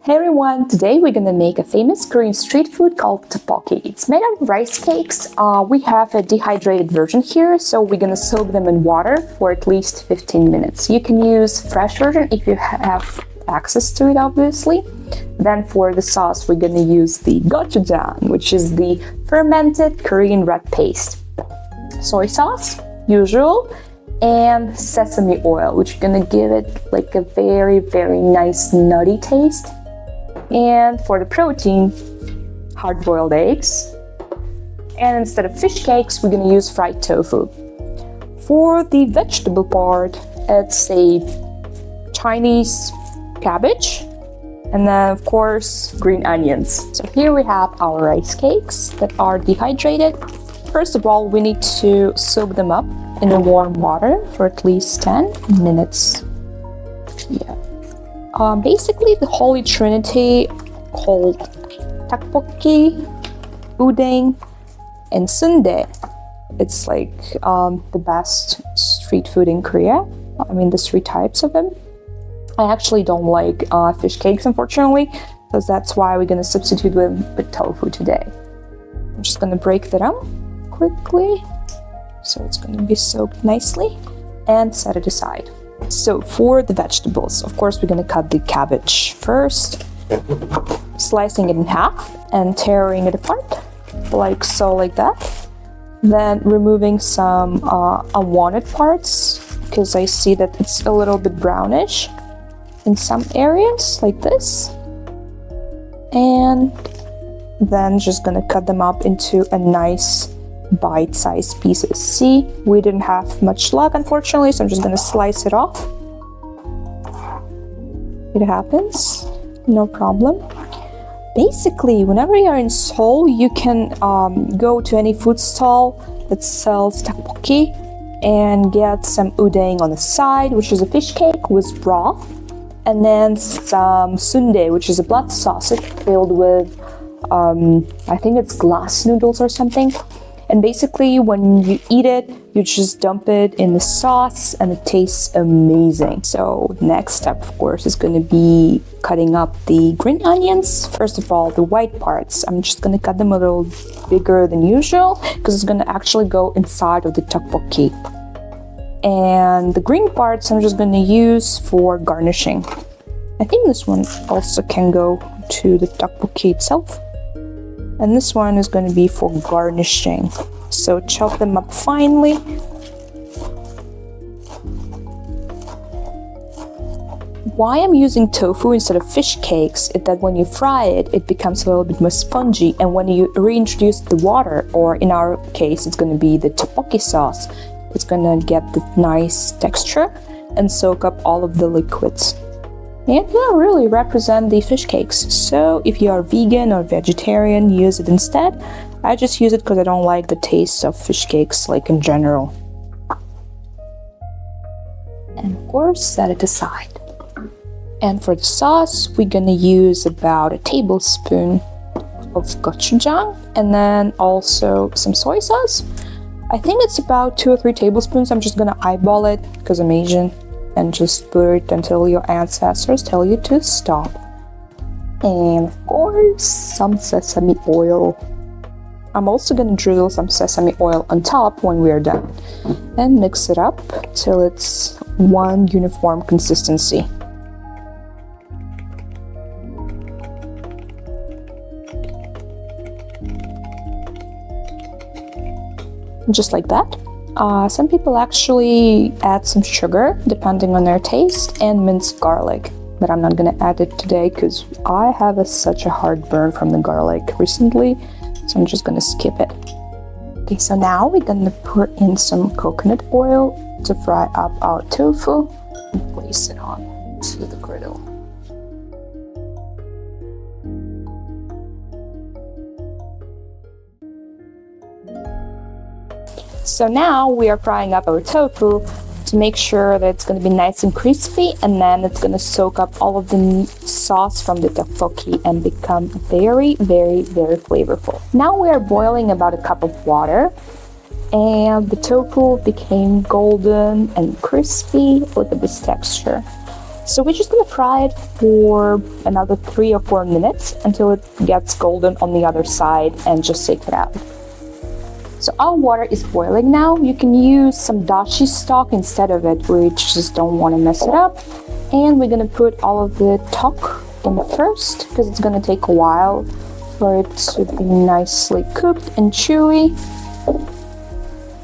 Hey everyone, today we're gonna make a famous Korean street food called tteokbokki. It's made out of rice cakes. We have a dehydrated version here, so we're gonna soak them in water for at least 15 minutes. You can use fresh version if you have access to it, obviously. Then for the sauce, we're gonna use the gochujang, which is the fermented Korean red paste. Soy sauce, usual, and sesame oil, which is gonna give it like a very, very nice nutty taste. And for the protein, hard-boiled eggs. And instead of fish cakes, we're gonna use fried tofu. For the vegetable part, it's a Chinese cabbage, and then of course green onions. So here we have our rice cakes that are dehydrated. First of all, we need to soak them up in the warm water for at least 10 minutes. Basically, the holy trinity called Tteokbokki, udang, and sundae. It's like the best street food in Korea. I mean, the three types of them. I actually don't like fish cakes, unfortunately, because that's why we're gonna substitute with tofu today. I'm just gonna break that up quickly, so it's gonna be soaked nicely, and set it aside. So for the vegetables, of course, we're gonna cut the cabbage first, slicing it in half and tearing it apart, like so, like that. Then removing some unwanted parts, because I see that it's a little bit brownish in some areas, like this. And then just gonna cut them up into a nice bite-sized pieces. See, we didn't have much luck, unfortunately, so I'm just gonna slice it off. It happens, no problem. Basically, whenever you're in Seoul, you can go to any food stall that sells tteokbokki and get some udang on the side, which is a fish cake with broth, and then some sundae, which is a blood sausage filled with I think it's glass noodles or something. And basically, when you eat it, you just dump it in the sauce and it tastes amazing. So next step, of course, is going to be cutting up the green onions. First of all, the white parts, I'm just going to cut them a little bigger than usual because it's going to actually go inside of the tteokbokki. And the green parts, I'm just going to use for garnishing. I think this one also can go to the tteokbokki itself. And this one is going to be for garnishing. So chop them up finely. Why I'm using tofu instead of fish cakes is that when you fry it, it becomes a little bit more spongy. And when you reintroduce the water, or in our case, it's going to be the tteokbokki sauce, it's going to get the nice texture and soak up all of the liquids. And will really represent the fish cakes. So if you are vegan or vegetarian, use it instead. I just use it because I don't like the taste of fish cakes, like in general. And of course, set it aside. And for the sauce, we're gonna use about a tablespoon of gochujang, and then also some soy sauce. I think it's about 2 or 3 tablespoons. I'm just gonna eyeball it because I'm Asian. And just put it until your ancestors tell you to stop. And of course, some sesame oil. I'm also gonna drizzle some sesame oil on top when we're done. And mix it up till it's one uniform consistency. Just like that. Some people actually add some sugar, depending on their taste, and minced garlic. But I'm not gonna add it today because I have such a heartburn from the garlic recently, so I'm just gonna skip it. Okay, so now we're gonna put in some coconut oil to fry up our tofu and place it on to the griddle. So now we are frying up our tofu to make sure that it's going to be nice and crispy, and then it's going to soak up all of the sauce from the tteokbokki and become very, very, very flavorful. Now we are boiling about a cup of water, and the tofu became golden and crispy. Look at this texture. So we're just gonna fry it for another 3 or 4 minutes until it gets golden on the other side and just take it out. So our water is boiling now. You can use some dashi stock instead of it. We just don't want to mess it up. And we're gonna put all of the tok in first because it's gonna take a while for it to be nicely cooked and chewy.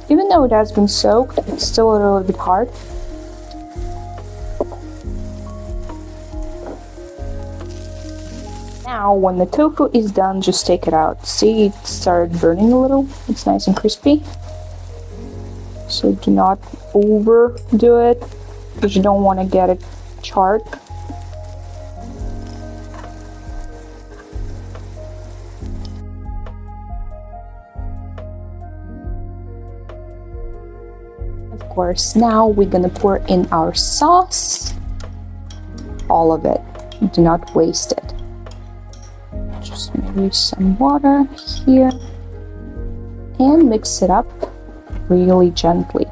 Even though it has been soaked, it's still a little bit hard. Now, when the tofu is done, just take it out. See, it started burning a little. It's nice and crispy. So do not overdo it because you don't want to get it charred. Of course, now we're gonna pour in our sauce. All of it. Do not waste it. Just maybe some water here. And mix it up really gently.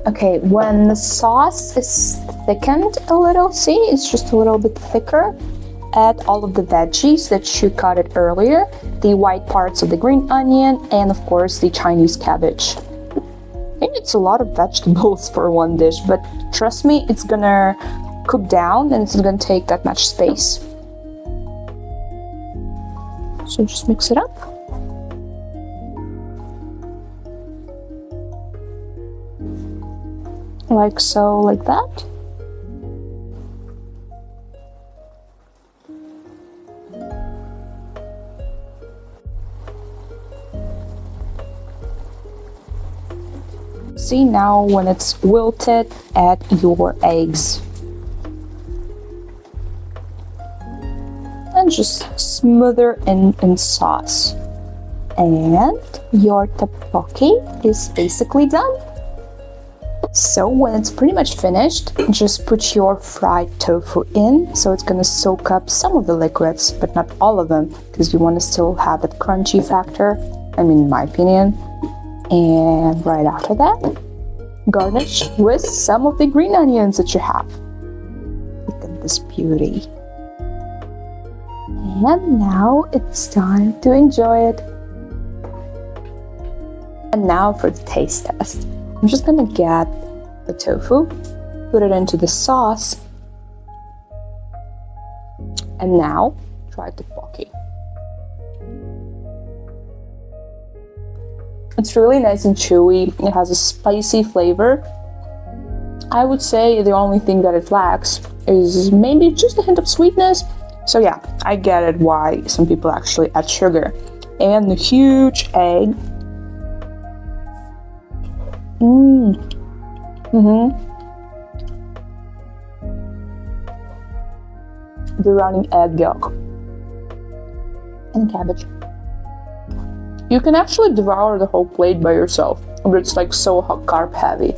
Okay, when the sauce is thickened a little, see, it's just a little bit thicker, add all of the veggies that you cut it earlier, the white parts of the green onion, and of course the Chinese cabbage. I think it's a lot of vegetables for one dish, but trust me, it's gonna cook down and it's gonna take that much space. So just mix it up. Like so, like that. See, now when it's wilted, add your eggs. And just smother in sauce. And your tteokbokki is basically done. So when it's pretty much finished, just put your fried tofu in. So it's gonna soak up some of the liquids, but not all of them, because you want to still have that crunchy factor, I mean, in my opinion. And right after that, garnish with some of the green onions that you have. Look at this beauty. And now it's time to enjoy it. And now for the taste test. I'm just gonna get the tofu, put it into the sauce, and now try tteokbokki. It's really nice and chewy. It has a spicy flavor. I would say the only thing that it lacks is maybe just a hint of sweetness. So yeah, I get it why some people actually add sugar. And the huge egg. The running egg yolk. And cabbage. You can actually devour the whole plate by yourself, but it's like so carb heavy.